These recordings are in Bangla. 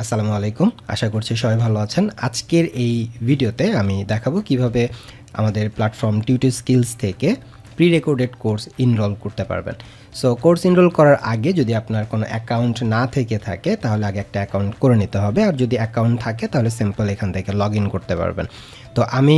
আসসালামু আলাইকুম। আশা করছি সবাই ভালো আছেন। আজকের এই ভিডিওতে আমি দেখাবো কিভাবে আমাদের প্ল্যাটফর্ম টিউটর স্কিলস থেকে প্রি রেকর্ডেড কোর্স এনরোল করতে পারবেন। সো কোর্স এনরোল করার আগে যদি আপনার কোনো অ্যাকাউন্ট না থেকে থাকে তাহলে আগে একটা অ্যাকাউন্ট করে নিতে হবে, আর যদি অ্যাকাউন্ট থাকে তাহলে সিম্পল এখান থেকে লগ ইন করতে পারবেন। তো আমি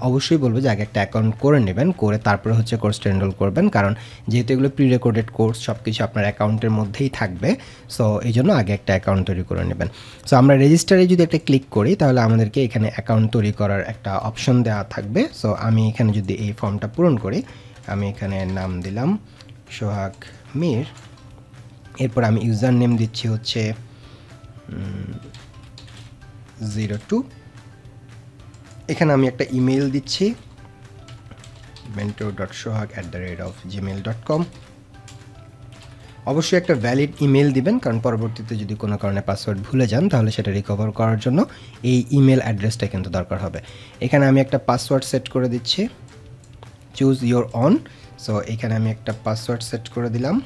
অবশ্যই বলবো যে আগে একটা অ্যাকাউন্ট করে নেবেন, করে তারপরে হচ্ছে কোর্সটা এনরোল করবেন, কারণ যেহেতু এগুলো প্রি রেকর্ডেড কোর্স সব কিছু আপনার অ্যাকাউন্টের মধ্যেই থাকবে। সো এই জন্য আগে একটা অ্যাকাউন্ট তৈরি করে নেবেন। সো আমরা রেজিস্টারে যদি একটা ক্লিক করি তাহলে আমাদেরকে এখানে অ্যাকাউন্ট তৈরি করার একটা অপশন দেওয়া থাকবে। সো আমি এখানে যদি এই ফর্মটা পূরণ করি, আমি এখানে নাম দিলাম সোহাগ মীর, এরপর আমি ইউজার নেম দিচ্ছি হচ্ছে 02, এখানে আমি একটা ইমেল দিচ্ছি mentor.sohag@gmail.com। অবশ্যই একটা ভ্যালিড ইমেল দিবেন, কারণ পরবর্তীতে যদি কোনো কারণে পাসওয়ার্ড ভুলে যান তাহলে সেটা রিকভার করার জন্য এই ইমেল অ্যাড্রেসটা কিন্তু দরকার হবে। এখানে আমি একটা পাসওয়ার্ড সেট করে দিচ্ছি, চুজ ইওর অন। সো এখানে আমি একটা পাসওয়ার্ড সেট করে দিলাম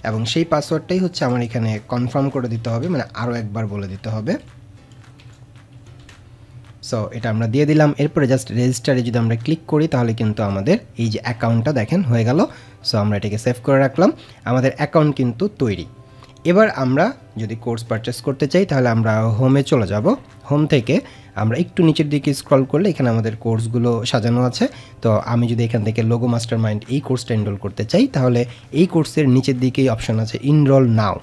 এবং সেই পাসওয়ার্ডটাই হচ্ছে আমার এখানে কনফার্ম করে দিতে হবে, মানে আরও একবার বলে দিতে হবে। সো এটা আমরা দিয়ে দিলাম। এরপরে জাস্ট রেজিস্টারে যদি আমরা ক্লিক করি তাহলে কিন্তু আমাদের এই যে অ্যাকাউন্টটা দেখেন হয়ে গেল। সো আমরা এটাকে সেভ করে রাখলাম, আমাদের অ্যাকাউন্ট কিন্তু তৈরি। এবার আমরা যদি কোর্স পারচেস করতে চাই তাহলে আমরা হোমে চলে যাব। হোম থেকে আমরা একটু নিচের দিকে স্ক্রল করলে এখানে আমাদের কোর্সগুলো সাজানো আছে। তো আমি যদি এখান থেকে লোগো মাস্টার মাইন্ড এই কোর্সটা এনরোল করতে চাই তাহলে এই কোর্সের নিচের দিকেই অপশন আছে এনরোল নাও।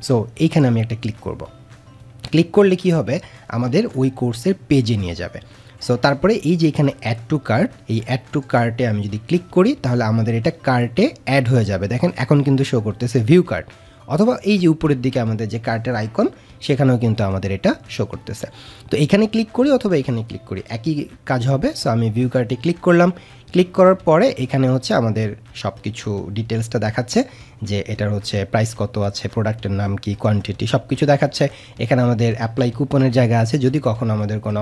সো এইখানে আমি একটা ক্লিক করব। ক্লিক করলে কি হবে, আমাদের ওই কোর্সের পেজে নিয়ে যাবে। সো তারপরে এই যে এখানে অ্যাড টু কার্ট, এই অ্যাড টু কার্টে আমি যদি ক্লিক করি তাহলে আমাদের এটা কার্টে অ্যাড হয়ে যাবে। দেখেন এখন কিন্তু শো করতেছে ভিউ কার্ট, অথবা এই যে উপরের দিকে আমাদের যে কার্টের আইকন সেখানেও কিন্তু আমাদের এটা শো করতেছে। তো এখানে ক্লিক করি অথবা এখানে ক্লিক করি একই কাজ হবে। সো আমি ভিউ কার্টে ক্লিক করলাম। ক্লিক করার পরে এখানে হচ্ছে আমাদের সব কিছু ডিটেলসটা দেখাচ্ছে, যে এটার হচ্ছে প্রাইস কত আছে, প্রোডাক্টের নাম কি, কোয়ান্টিটি সব কিছু দেখাচ্ছে। এখানে আমাদের অ্যাপ্লাই কুপনের জায়গা আছে, যদি কখনো আমাদের কোনো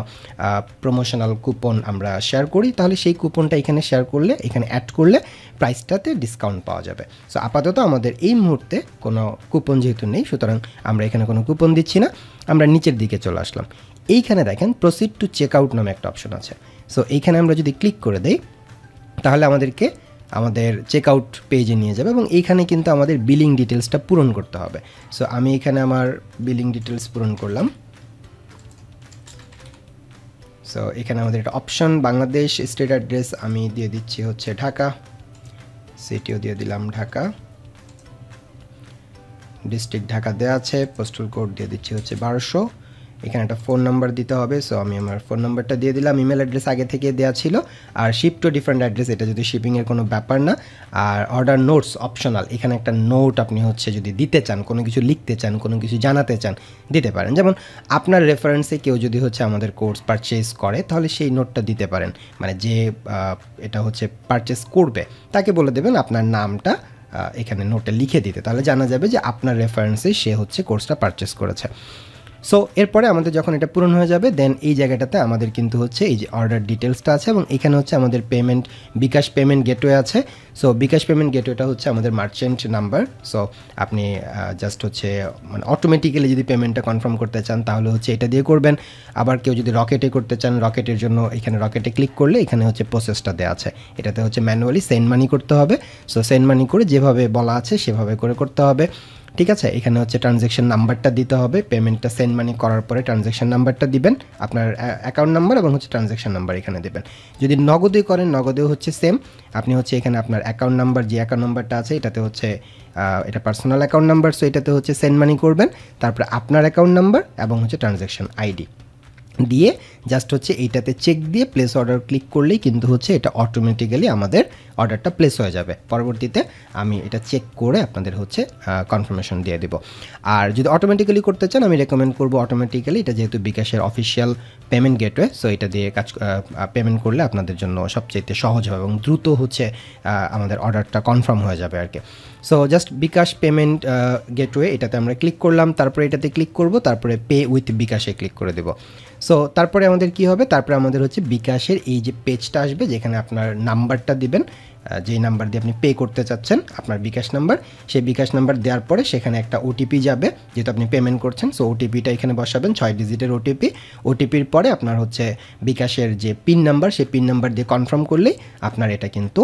প্রমোশনাল কুপন আমরা শেয়ার করি তাহলে সেই কুপনটা এখানে শেয়ার করলে, এখানে অ্যাড করলে প্রাইসটাতে ডিসকাউন্ট পাওয়া যাবে। সো আপাতত আমাদের এই মুহূর্তে কোনো কুপন যেহেতু নেই, সুতরাং আমরা এখানে কোনো কুপন দিচ্ছি না। আমরা নিচের দিকে চলে আসলাম। এইখানে দেখেন প্রসিড টু চেক আউট নামে একটা অপশন আছে। সো এইখানে আমরা যদি ক্লিক করে দেই তাহলে আমাদেরকে আমাদের চেক আউট পেজে নিয়ে যাবে, এবং এইখানে কিন্তু আমাদের বিলিং ডিটেলসটা পূরণ করতে হবে। সো আমি এখানে আমার বিলিং ডিটেলস পূরণ করলাম। সো এখানে আমাদের একটা অপশন বাংলাদেশ, স্টেট অ্যাড্রেস আমি দিয়ে দিচ্ছি হচ্ছে ঢাকা, সিটিও দিয়ে দিলাম ঢাকা, ডিস্ট্রিক্ট ঢাকা দেওয়া আছে, পোস্টাল কোড দিয়ে দিচ্ছি হচ্ছে 1200। এখানে একটা ফোন নাম্বার দিতে হবে। সো আমি আমার ফোন নাম্বারটা দিয়ে দিলাম। ইমেল অ্যাড্রেস আগে থেকে দেওয়া ছিল। আর শিপ টু ডিফারেন্ট অ্যাড্রেস, এটা যদি শিপিংয়ের কোনো ব্যাপার না। আর অর্ডার নোটস অপশনাল, এখানে একটা নোট আপনি হচ্ছে যদি দিতে চান, কোনো কিছু লিখতে চান, কোনো কিছু জানাতে চান, দিতে পারেন। যেমন আপনার রেফারেন্সে কেউ যদি হচ্ছে আমাদের কোর্স পারচেজ করে তাহলে সেই নোটটা দিতে পারেন, মানে যে এটা হচ্ছে পারচেজ করবে তাকে বলে দেবেন আপনার নামটা এখানে নোটে লিখে দিতে, তাহলে জানা যাবে যে আপনার রেফারেন্সে সে হচ্ছে কোর্সটা পারচেস করেছে। সো এরপরে আমাদের যখন এটা পূরণ হয়ে যাবে দেন এই জায়গাটাতে আমাদের কিন্তু হচ্ছে এই যে অর্ডার ডিটেলসটা আছে, এবং এখানে হচ্ছে আমাদের পেমেন্ট, বিকাশ পেমেন্ট গেটওয়ে আছে। সো বিকাশ পেমেন্ট গেটওয়েটা হচ্ছে আমাদের মার্চেন্ট নাম্বার। সো আপনি জাস্ট হচ্ছে মানে অটোমেটিক্যালি যদি পেমেন্টটা কনফার্ম করতে চান তাহলে হচ্ছে এটা দিয়ে করবেন। আবার কেউ যদি রকেটে করতে চান, রকেটের জন্য এখানে রকেটে ক্লিক করলে এখানে হচ্ছে প্রসেসটা দেওয়া আছে, এটাতে হচ্ছে ম্যানুয়ালি সেন্ড মানি করতে হবে। সো সেন্ড মানি করে যেভাবে বলা আছে সেভাবে করে করতে হবে, ঠিক আছে। এখানে হচ্ছে ট্রানজ্যাকশন নাম্বারটা দিতে হবে, পেমেন্টটা সেন্ড মানি করার পরে ট্রানজ্যাকশন নাম্বারটা দিবেন, আপনার অ্যাকাউন্ট নাম্বার এবং হচ্ছে ট্রানজ্যাকশন নাম্বার এখানে দেবেন। যদি নগদে করেন নগদেও হচ্ছে সেম, আপনি হচ্ছে এখানে আপনার অ্যাকাউন্ট নাম্বার, যে অ্যাকাউন্ট নাম্বারটা আছে এটাতে হচ্ছে এটা পার্সোনাল অ্যাকাউন্ট নাম্বার, সো এটাতে হচ্ছে সেন্ড মানি করবেন, তারপরে আপনার অ্যাকাউন্ট নাম্বার এবং হচ্ছে ট্রানজ্যাকশন আইডি দিয়ে জাস্ট হচ্ছে এইটাতে চেক দিয়ে প্লেস অর্ডার ক্লিক করলেই কিন্তু হচ্ছে এটা অটোমেটিক্যালি আমাদের অর্ডারটা প্লেস হয়ে যাবে। পরবর্তীতে আমি এটা চেক করে আপনাদের হচ্ছে কনফার্মেশন দিয়ে দেব। আর যদি অটোমেটিক্যালি করতে চান আমি রেকমেন্ড করব অটোমেটিক্যালি, এটা যেহেতু বিকাশের অফিসিয়াল পেমেন্ট গেটওয়ে, সো এটা দিয়ে কাজ পেমেন্ট করলে আপনাদের জন্য সবচেয়ে সহজ হবে এবং দ্রুত হচ্ছে আমাদের অর্ডারটা কনফার্ম হয়ে যাবে আর কি। সো জাস্ট বিকাশ পেমেন্ট গেটওয়ে এটাতে আমরা ক্লিক করলাম, তারপরে এটাতে ক্লিক করব, তারপরে পে উইথ বিকাশে ক্লিক করে দেব। সো তারপরে আমাদের আমাদের কি হবে, তারপরে আমাদের হচ্ছে বিকাশের এই যে পেজটা আসবে যেখানে আপনার নাম্বারটা দিবেন, যেই নাম্বার দিয়ে আপনি পে করতে চাচ্ছেন আপনার বিকাশ নাম্বার, সেই বিকাশ নাম্বার দেওয়ার পরে সেখানে একটা ওটিপি যাবে, যেহেতু আপনি পেমেন্ট করছেন। সো ওটিপিটা এখানে বসাবেন, 6 ডিজিটের ওটিপি। ওটিপির পরে আপনার হচ্ছে বিকাশের যে পিন নাম্বার, সেই পিন নাম্বার দিয়ে কনফার্ম করলেই আপনার এটা কিন্তু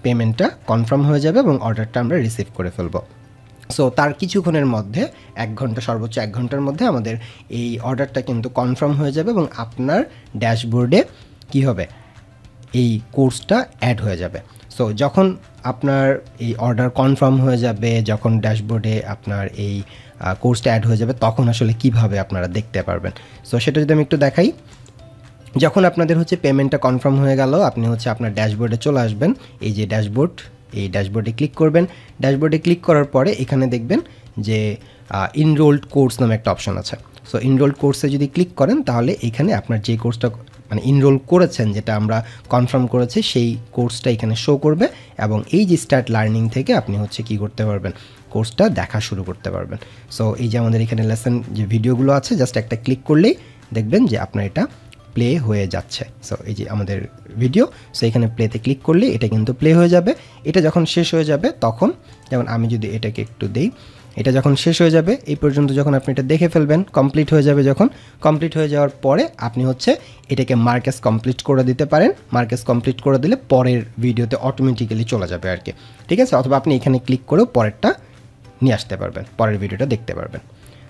পেমেন্টটা কনফার্ম হয়ে যাবে এবং অর্ডারটা আমরা রিসিভ করে ফেলবো। সো তার কিছুক্ষণের মধ্যে 1 ঘন্টা, সর্বোচ্চ 1 ঘন্টার মধ্যে আমাদের এই অর্ডারটা কিন্তু কনফার্ম হয়ে যাবে এবং আপনার ড্যাশবোর্ডে কি হবে, এই কোর্সটা অ্যাড হয়ে যাবে। সো যখন আপনার এই অর্ডার কনফার্ম হয়ে যাবে, যখন ড্যাশবোর্ডে আপনার এই কোর্সটা অ্যাড হয়ে যাবে, তখন আসলে কিভাবে আপনারা দেখতে পারবেন। সো সেটা যদি আমি একটু দেখাই, যখন আপনাদের হচ্ছে পেমেন্টটা কনফার্ম হয়ে গেল, আপনি হচ্ছে আপনার ড্যাশবোর্ডে চলে আসবেন। এই যে ড্যাশবোর্ড, এই ড্যাশবোর্ডে ক্লিক করবেন। ড্যাশবোর্ডে ক্লিক করার পরে এখানে দেখবেন যে ইনরোলড কোর্স নামে একটা অপশন আছে। সো ইনরোলড কোর্সে যদি ক্লিক করেন তাহলে এখানে আপনার যে কোর্সটা মানে ইনরোল করেছেন, যেটা আমরা কনফার্ম করেছি, সেই কোর্সটা এখানে শো করবে এবং এই যে স্টার্ট লার্নিং থেকে আপনি হচ্ছে কি করতে পারবেন, কোর্সটা দেখা শুরু করতে পারবেন। সো এই যে আমাদের এখানে লেসন যে ভিডিওগুলো আছে, জাস্ট একটা ক্লিক করলেই দেখবেন যে আপনার এটা প্লে হয়ে যাচ্ছে। সো এই যে আমাদের ভিডিও, সো এখানে প্লেতে ক্লিক করলে এটা কিন্তু প্লে হয়ে যাবে। এটা যখন শেষ হয়ে যাবে তখন, যেমন আমি যদি এটাকে একটু দেই, এটা যখন শেষ হয়ে যাবে, এই পর্যন্ত যখন আপনি এটা দেখে ফেলবেন, কমপ্লিট হয়ে যাবে, যখন কমপ্লিট হয়ে যাওয়ার পরে আপনি হচ্ছে এটাকে মার্কেস কমপ্লিট করে দিতে পারেন। মার্কেস কমপ্লিট করে দিলে পরের ভিডিওতে অটোমেটিক্যালি চলে যাবে আর কি, ঠিক আছে। অথবা আপনি এখানে ক্লিক করেও পরেরটা নিয়ে আসতে পারবেন, পরের ভিডিওটা দেখতে পারবেন।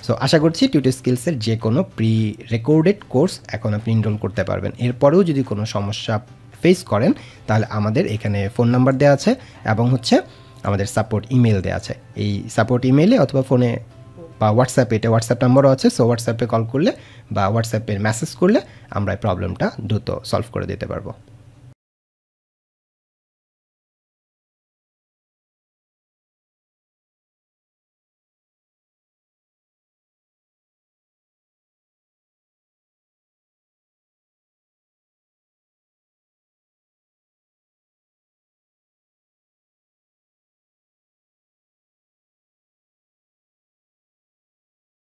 সো আশা করছি টিউটর স্কিলসের যে কোনো প্রি রেকর্ডেড কোর্স এখন আপনি এনরোল করতে পারবেন। এরপরেও যদি কোনো সমস্যা ফেস করেন তাহলে আমাদের এখানে ফোন নাম্বার দেওয়া আছে এবং হচ্ছে আমাদের সাপোর্ট ইমেল দেওয়া আছে। এই সাপোর্ট ইমেলে অথবা ফোনে বা হোয়াটসঅ্যাপে, এটা হোয়াটসঅ্যাপ নাম্বারও আছে। সো হোয়াটসঅ্যাপে কল করলে বা হোয়াটসঅ্যাপে মেসেজ করলে আমরা এই প্রবলেমটা দ্রুত সলভ করে দিতে পারবো।